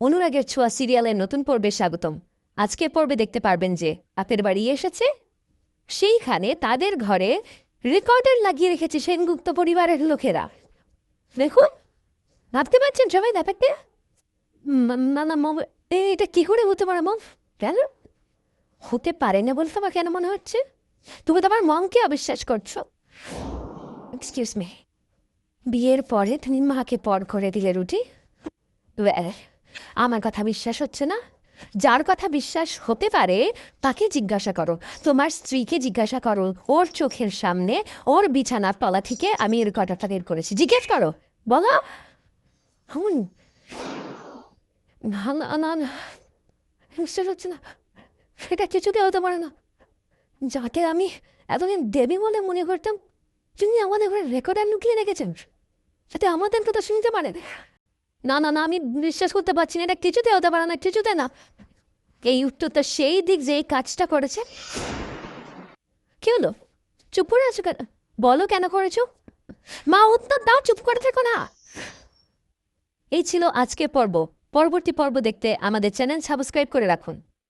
অনুরাগের ছোঁয়া সিরিয়ালের নতুন পর্বে স্বাগতম। আজকের পর্বে দেখতে পারবেন যে আপের বাড়ি এসেছে, সেইখানে তাদের ঘরে রেকর্ডার লাগিয়ে রেখেছে সেনগুপ্ত পরিবারের লোকেরা। দেখুন, ভাবতে পারছেন সবাই ব্যাপারটা? না না মম, এটা কি করে হতে পারে মম? কেন হতে পারে না বলতে আমার কেন মনে হচ্ছে? তুমি তো আমার মমকে অবিশ্বাস করছো। এক্সকিউজ মি, বিয়ের পরে তুমি মাকে পর করে দিলে রুটি। আমার কথা বিশ্বাস হচ্ছে না? যার কথা বিশ্বাস হতে পারে তাকে জিজ্ঞাসা করো, তোমার স্ত্রীকে জিজ্ঞাসা করো, ওর চোখের সামনে ওর বিছানার তলা থেকে আমি এর কটাটা বের করেছি, জিজ্ঞেস করো, বলো। হুম, না না না না, বিশ্বাস হচ্ছে না, সেটা কিছুতে হতে পারে না। যাকে আমি এতদিন দেবী বলে মনে করতাম, তিনি আমাদের ঘরে রেকর্ডার লুকিয়ে রেখেছেন, যাতে আমাদের কথা শুনতে পারেন। না না না, আমি বিশ্বাস করতে পারছি না, এটা কিছুতে হতে পারে না, কিছুতে না। এই উত্তরটা সেই দিক যে এই কাজটা করেছে। কি হলো, চুপ করে আছো কেন? বলো কেন করেছো? মা, উত্তর দাও, চুপ করে থেকো না। এই ছিল আজকের পর্ব। পরবর্তী পর্ব দেখতে আমাদের চ্যানেল সাবস্ক্রাইব করে রাখুন।